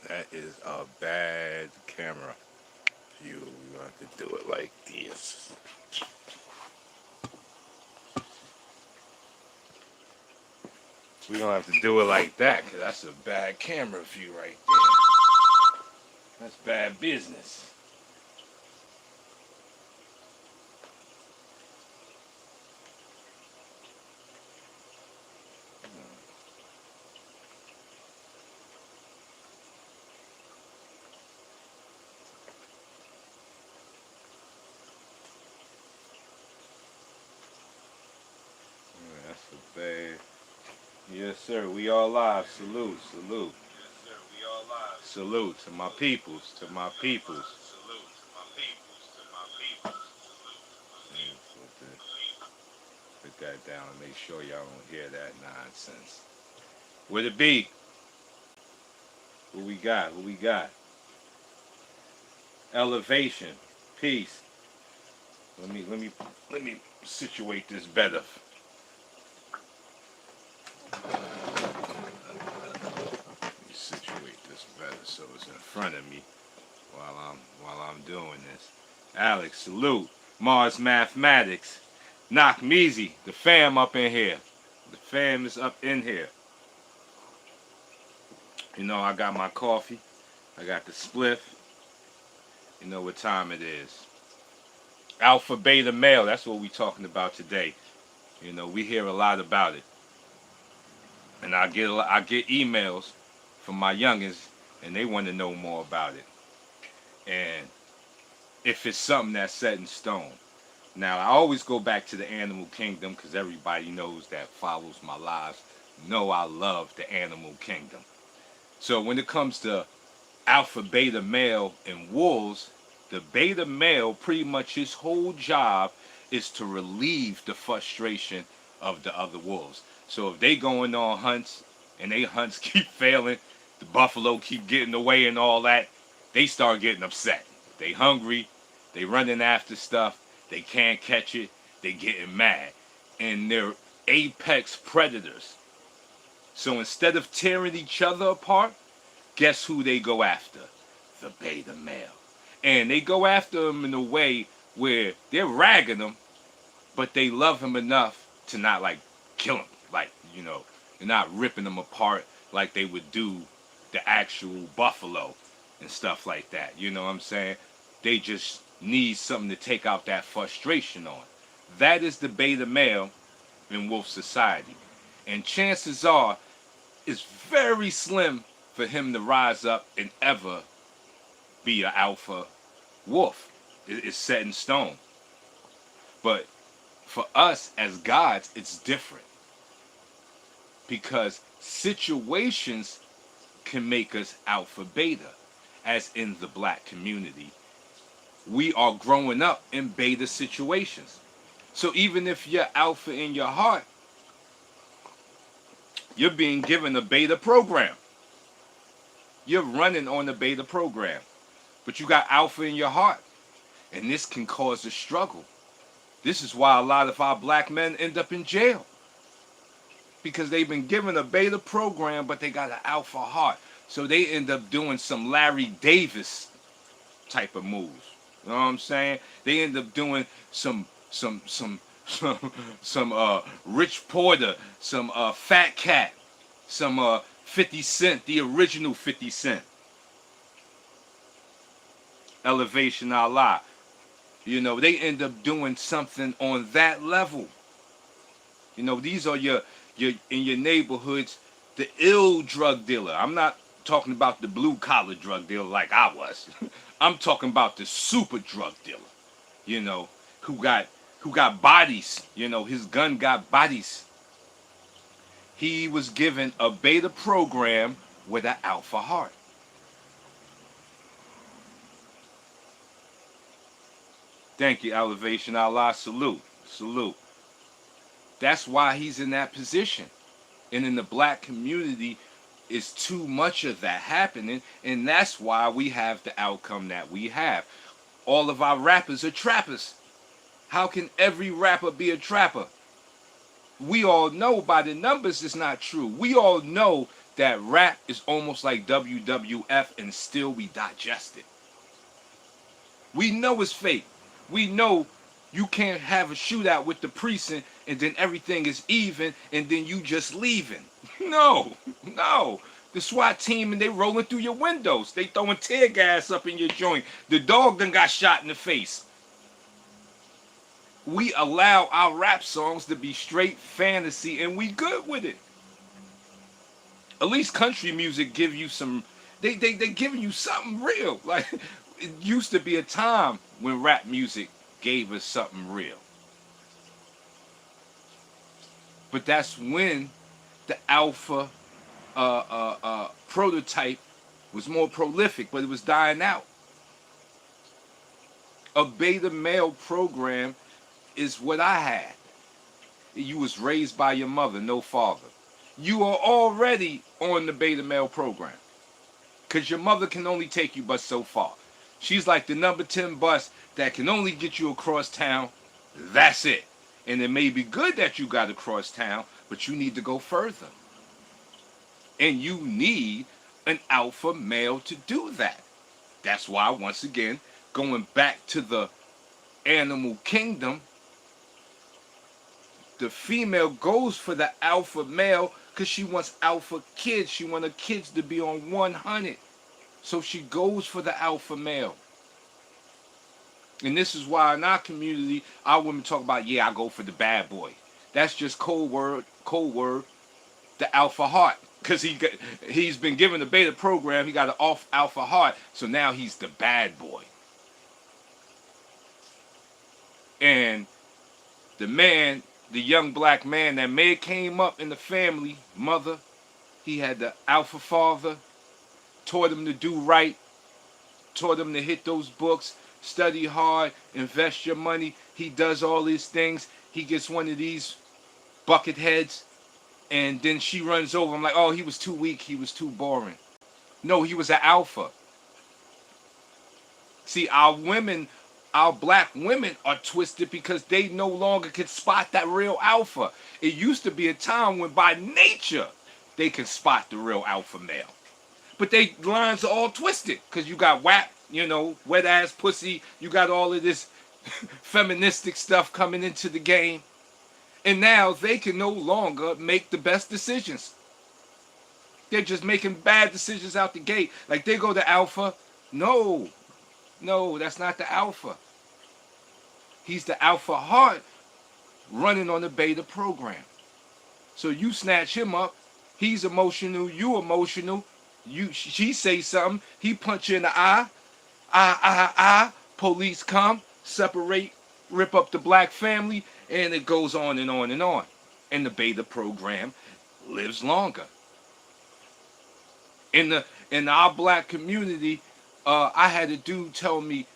That is a bad camera view. You have to do it like this. We don't have to do it like that because that's a bad camera view right there. That's bad business. Yeah, that's a bad. Yes, sir. We all live. Salute, salute. Yes, sir. We all live. Salute. Salute to my peoples, to my peoples. Salute to my peoples, to my peoples. Salute to my Yeah, peoples, to my peoples. put that down and make sure y'all don't hear that nonsense. Where the beat? What we got? What we got? Elevation, peace. Let me situate this better. Let me situate this better so it's in front of me while I'm doing this. Alex, salute. Mars Mathematics. Knock Measy, the fam up in here. The fam is up in here. You know, I got my coffee. I got the spliff. You know what time it is. Alpha beta male, that's what we talking about today. You know, we hear a lot about it. And I get emails from my youngins and they want to know more about it. And if it's something that's set in stone. Now, I always go back to the animal kingdom because everybody knows that follows my lives know I love the animal kingdom. So when it comes to alpha, beta male, and wolves, the beta male, pretty much his whole job is to relieve the frustration of the other wolves. So if they going on hunts and they hunts keep failing, the buffalo keep getting away and all that, they start getting upset. They hungry, they running after stuff, they can't catch it, they getting mad. And they're apex predators. So instead of tearing each other apart, guess who they go after? The beta male. And they go after him in a way where they're ragging him, but they love him enough to not like kill him. Like, you know, they're not ripping him apart like they would do the actual buffalo and stuff like that. You know what I'm saying? They just need something to take out that frustration on. That is the beta male in wolf society. And chances are it's very slim for him to rise up and ever be an alpha wolf. It's set in stone. But for us as gods, it's different because situations can make us alpha beta, as in the black community. We are growing up in beta situations. So even if you're alpha in your heart, you're being given a beta program. You're running on the beta program. But you got alpha in your heart. And this can cause a struggle. This is why a lot of our black men end up in jail. Because they've been given a beta program, but they got an alpha heart. So they end up doing some Larry Davis type of moves. You know what I'm saying? They end up doing some Rich Porter, some Fat Cat, some 50 Cent, the original 50 Cent. Elevation Allah. You know, they end up doing something on that level. You know, these are your in your neighborhoods, the ill drug dealer. I'm not talking about the blue collar drug dealer like I was. I'm talking about the super drug dealer. You know, who got bodies. You know, his gun got bodies. He was given a beta program with an alpha heart. Thank you, Elevation Allah. Salute. Salute. That's why he's in that position. And in the black community, is too much of that happening. And that's why we have the outcome that we have. All of our rappers are trappers. How can every rapper be a trapper? We all know by the numbers it's not true. We all know that rap is almost like WWF and still we digest it. We know it's fake. We know you can't have a shootout with the precinct and then everything is even and then you just leaving. No, no. The SWAT team and they rolling through your windows. They throwing tear gas up in your joint. The dog done got shot in the face. We allow our rap songs to be straight fantasy and we good with it. At least country music give you some, they giving you something real. Like, it used to be a time when rap music gave us something real. But that's when the alpha prototype was more prolific, but it was dying out. A beta male program is what I had. You was raised by your mother, no father. You are already on the beta male program. Because your mother can only take you but so far. She's like the number 10 bus that can only get you across town. That's it. And it may be good that you got across town, but you need to go further. And you need an alpha male to do that. That's why, once again, going back to the animal kingdom, the female goes for the alpha male because she wants alpha kids. She wants her kids to be on 100. So she goes for the alpha male. And this is why in our community, our women talk about, yeah, I go for the bad boy. That's just code word, the alpha heart. Because he's been given the beta program, he got an off alpha heart, so now he's the bad boy. And the man, the young black man that may have came up in the family, mother, he had the alpha father, taught him to do right, taught him to hit those books, study hard, invest your money. He does all these things. He gets one of these bucket heads, and then she runs over. I'm like, oh, he was too weak. He was too boring. No, he was an alpha. See, our black women are twisted because they no longer can spot that real alpha. It used to be a time when by nature they can spot the real alpha male. But they lines are all twisted because you got WAP, wet ass pussy. You got all of this feministic stuff coming into the game. And now they can no longer make the best decisions. They're just making bad decisions out the gate. Like they go to alpha. No, that's not the alpha. He's the alpha heart running on the beta program. So you snatch him up. He's emotional. You emotional. She say something. He punch you in the eye. Police come, separate, rip up the black family, and it goes on and on and on. And the beta program lives longer. In our black community, I had a dude tell me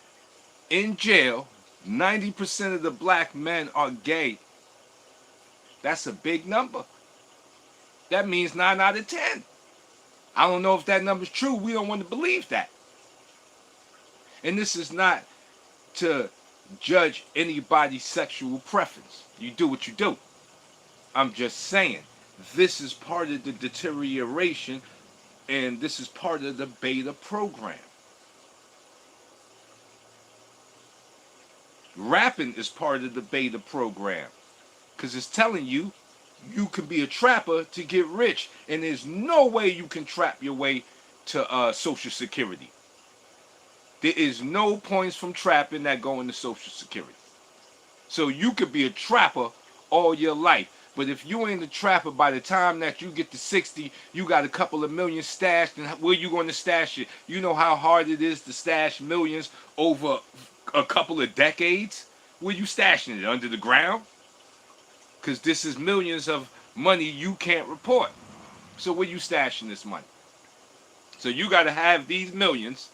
in jail, 90% of the black men are gay. That's a big number. That means 9 out of 10. I don't know if that number's true. We don't want to believe that. And this is not to judge anybody's sexual preference. You do what you do. I'm just saying, this is part of the deterioration, and this is part of the beta program. Rapping is part of the beta program because it's telling you you can be a trapper to get rich, and there's no way you can trap your way to Social Security. There is no points from trapping that go into Social Security. So you could be a trapper all your life, but if you ain't a trapper, by the time that you get to 60, you got a couple of million stashed, and where you going to stash it? You know how hard it is to stash millions over a couple of decades? Where you stashing it? Under the ground? Because this is millions of money you can't report. So where you stashing this money? So you got to have these millions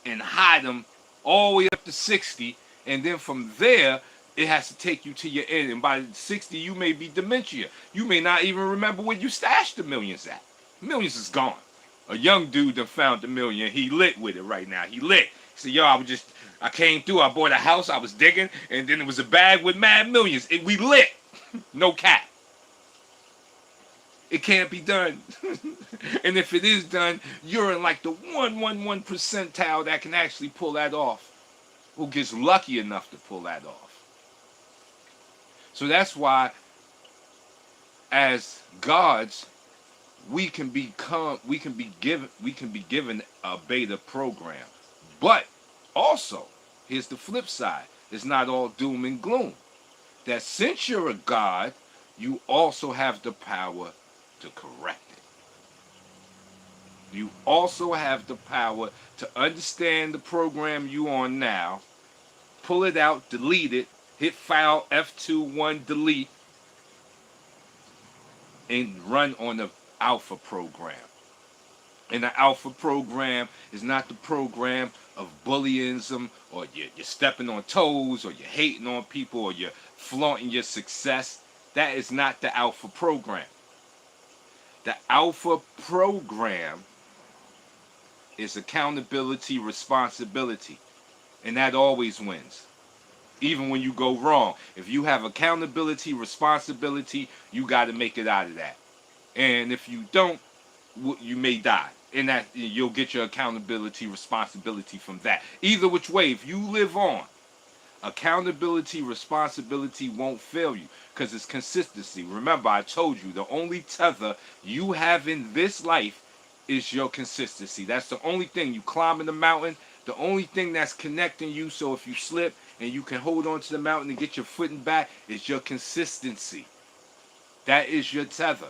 and hide them all the way up to 60, and then from there, it has to take you to your end. And by 60, you may be dementia. You may not even remember where you stashed the millions at. Millions is gone. A young dude that found the million. He lit with it right now. He lit. He said, yo, I came through. I bought a house. I was digging. And then it was a bag with mad millions. We lit. No cap. It can't be done. And if it is done, you're in like the 111 percentile that can actually pull that off. Who gets lucky enough to pull that off. So that's why, as gods, we can be given a beta program. But also, here's the flip side. It's not all doom and gloom. That since you're a god, you also have the power to correct it. You also have the power to understand the program you on now, pull it out, delete it, hit file F21 delete, and run on the alpha program. And the alpha program is not the program of bullyism, or you're stepping on toes, or you're hating on people, or you're flaunting your success. That is not the alpha program. The alpha program is accountability, responsibility. And that always wins. Even when you go wrong. If you have accountability, responsibility, you got to make it out of that. And if you don't, you may die. And that you'll get your accountability, responsibility from that. Either which way, if you live on, accountability, responsibility won't fail you because it's consistency. Remember, I told you the only tether you have in this life is your consistency. That's the only thing. You climbing the mountain, the only thing that's connecting you, so if you slip and you can hold on to the mountain and get your footing back, is your consistency. That is your tether.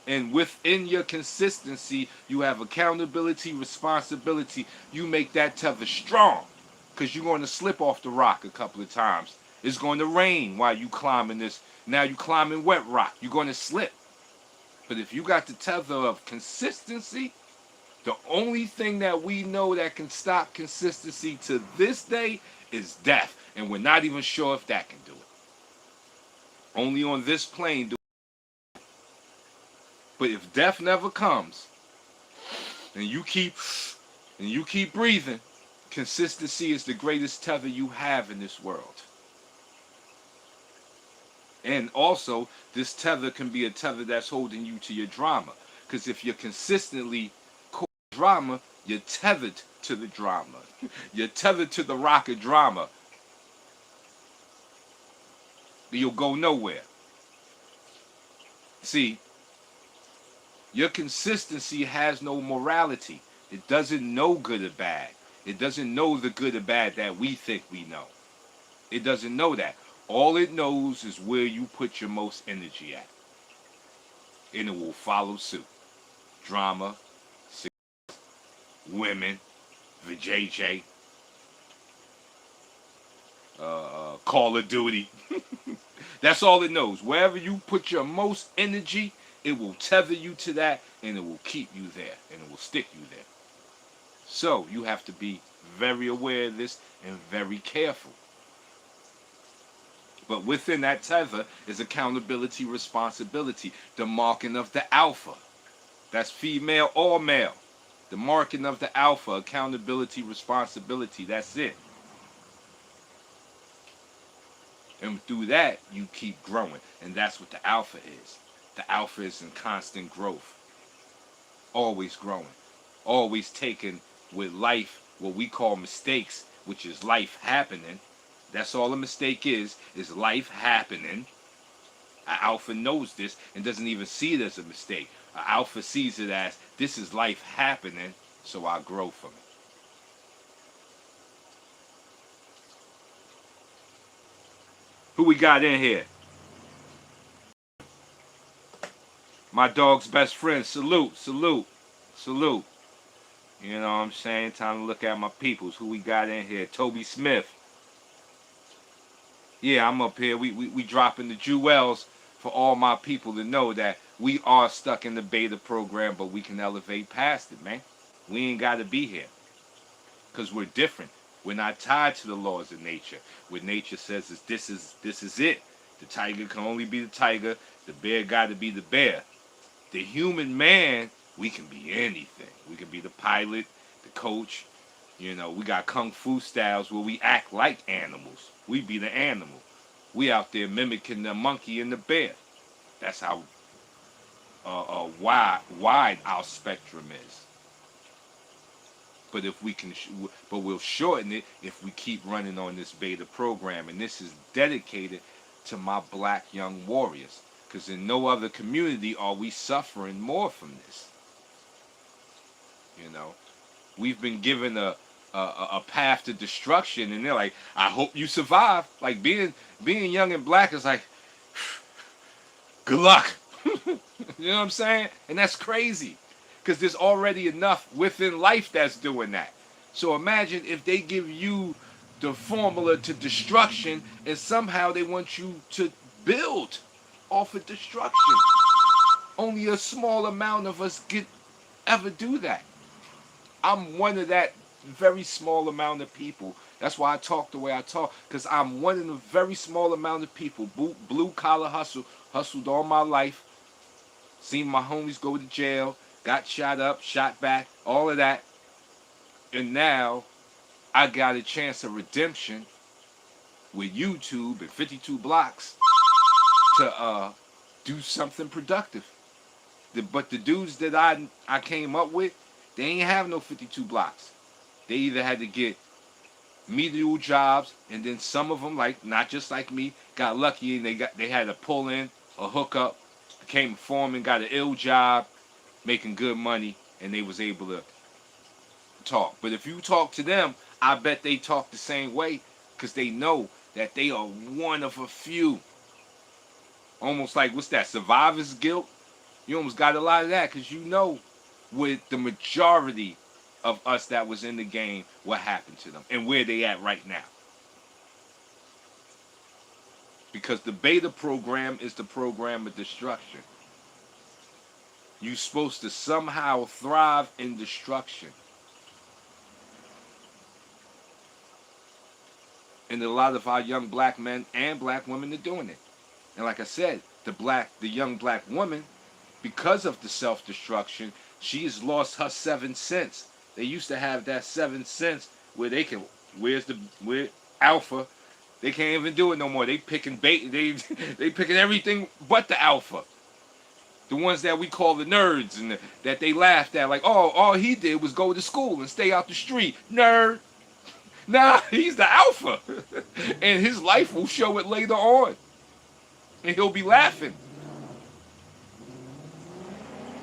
And within your consistency, you have accountability, responsibility. You make that tether strong, because you're going to slip off the rock a couple of times. It's going to rain while you climbing this. Now you climbing wet rock. You're going to slip. But if you got the tether of consistency, the only thing that we know that can stop consistency to this day is death. And we're not even sure if that can do it. Only on this plane do. But if death never comes, and you keep breathing, consistency is the greatest tether you have in this world. And also, this tether can be a tether that's holding you to your drama. Because if you're consistently core drama, you're tethered to the drama. You're tethered to the rock of drama. You'll go nowhere. See, your consistency has no morality. It doesn't know good or bad. It doesn't know the good or bad that we think we know. It doesn't know that. All it knows is where you put your most energy at. And it will follow suit. Drama, women, the JJ, Call of Duty. That's all it knows. Wherever you put your most energy, it will tether you to that, and it will keep you there, and it will stick you there. So you have to be very aware of this and very careful. But within that tether is accountability, responsibility, the marking of the alpha. That's female or male. The marking of the alpha, accountability, responsibility, that's it. And through that, you keep growing. And that's what the alpha is. The alpha is in constant growth. Always growing. Always taking with life what we call mistakes, which is life happening. That's all a mistake is life happening. An alpha knows this and doesn't even see it as a mistake. An alpha sees it as, this is life happening, so I grow from it. Who we got in here? My dog's best friend. Salute, salute, salute. You know what I'm saying? Time to look at my peoples. Who we got in here? Toby Smith. Yeah, I'm up here. We dropping the jewels for all my people to know that we are stuck in the beta program, but we can elevate past it, man. We ain't got to be here because we're different. We're not tied to the laws of nature. What nature says is this is it. The tiger can only be the tiger. The bear got to be the bear. The human man, we can be anything. We can be the pilot, the coach. You know, we got kung fu styles where we act like animals. We be the animal. We out there mimicking the monkey and the bear. That's how wide our spectrum is. But if we can, but we'll shorten it if we keep running on this beta program. And this is dedicated to my black young warriors, because in no other community are we suffering more from this. You know, we've been given a path to destruction, and they're like, I hope you survive. Like being young and black is like, good luck. You know what I'm saying? And that's crazy, because there's already enough within life that's doing that. So imagine if they give you the formula to destruction, and somehow they want you to build off of destruction. Only a small amount of us get ever do that. I'm one of that very small amount of people. That's why I talk the way I talk, because I'm one of the very small amount of people. Blue collar hustled all my life. Seen my homies go to jail, got shot up, shot back, all of that. And now I got a chance of redemption with YouTube and 52 blocks to do something productive. But the dudes that I came up with, they ain't have no 52 blocks. They either had to get medial jobs, and then some of them, like not just like me, got lucky and they had to pull in a hookup, became a foreman, got an ill job, making good money, and they was able to talk. But if you talk to them, I bet they talk the same way, because they know that they are one of a few. Almost like, what's that, survivor's guilt? You almost got a lot of that, because you know with the majority of us that was in the game, what happened to them and where they at right now. Because the beta program is the program of destruction. You're supposed to somehow thrive in destruction. And a lot of our young black men and black women are doing it. And like I said, the young black woman, because of the self-destruction, she has lost her 7 cents. They used to have that 7 cents where they can, where alpha, they can't even do it no more. They picking bait, they picking everything but the alpha. The ones that we call the nerds, and that they laughed at, like, oh, all he did was go to school and stay out the street. Nerd. Nah, he's the alpha. And his life will show it later on. And he'll be laughing.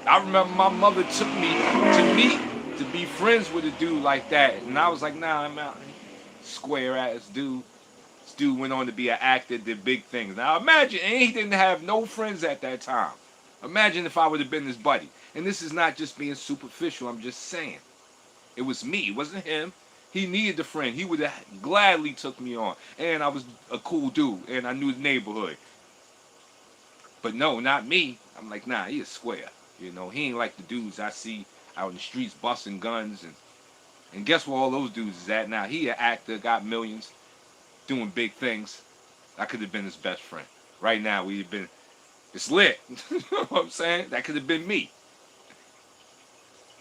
I remember my mother took me to meet, to be friends with a dude like that. And I was like, nah, I'm out. Square ass dude. This dude went on to be an actor, did big things. Now imagine, and he didn't have no friends at that time. Imagine if I would have been his buddy. And this is not just being superficial, I'm just saying. It was me, it wasn't him. He needed a friend. He would have gladly took me on. And I was a cool dude, and I knew the neighborhood. But no, not me. I'm like, nah, he is square. You know, he ain't like the dudes I see out in the streets busting guns. And guess where all those dudes is at now? He an actor, got millions, doing big things. I could have been his best friend. Right now, we'd have been, it's lit. You know what I'm saying? That could have been me.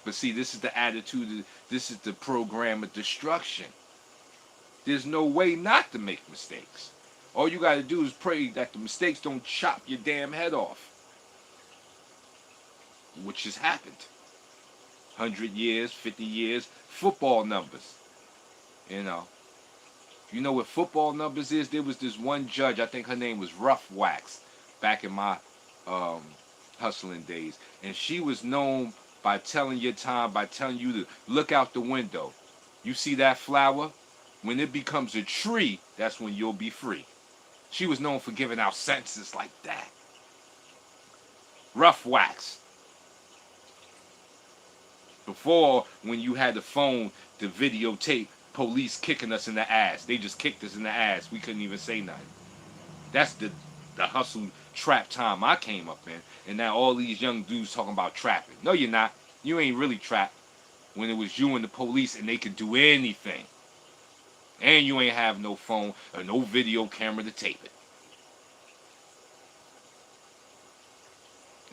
But see, this is the attitude, this is the program of destruction. There's no way not to make mistakes. All you got to do is pray that the mistakes don't chop your damn head off. Which has happened. 100 years, 50 years, football numbers. You know. You know what football numbers is? There was this one judge, I think her name was Rough Wax, back in my hustling days. And she was known by telling your time, by telling you to look out the window. You see that flower? When it becomes a tree, that's when you'll be free. She was known for giving out sentences like that. Rough Wax. Before, when you had the phone to videotape police kicking us in the ass. They just kicked us in the ass. We couldn't even say nothing. That's the hustle trap time I came up in. And now all these young dudes talking about trapping. No, you're not. You ain't really trapped. When it was you and the police and they could do anything. And you ain't have no phone or no video camera to tape it.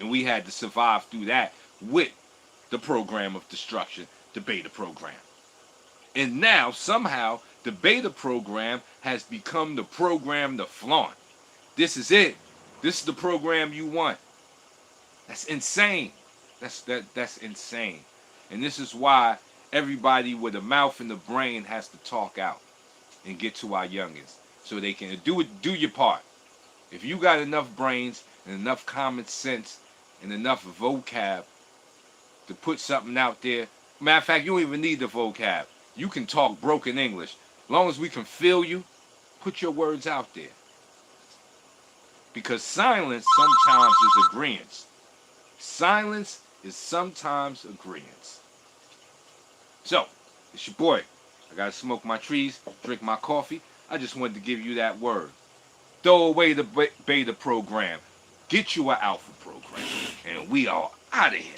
And we had to survive through that with the program of destruction, the beta program. And now, somehow, the beta program has become the program to flaunt. This is it. This is the program you want. That's insane. That's insane. And this is why everybody with a mouth and a brain has to talk out and get to our youngins so they can do your part. If you got enough brains and enough common sense and enough vocab to put something out there, matter of fact, you don't even need the vocab. You can talk broken English. As long as we can feel you, put your words out there. Because silence sometimes is agreement. Silence is sometimes agreement. So, it's your boy. I gotta smoke my trees, drink my coffee. I just wanted to give you that word. Throw away the beta program. Get you an alpha program. And we are out of here.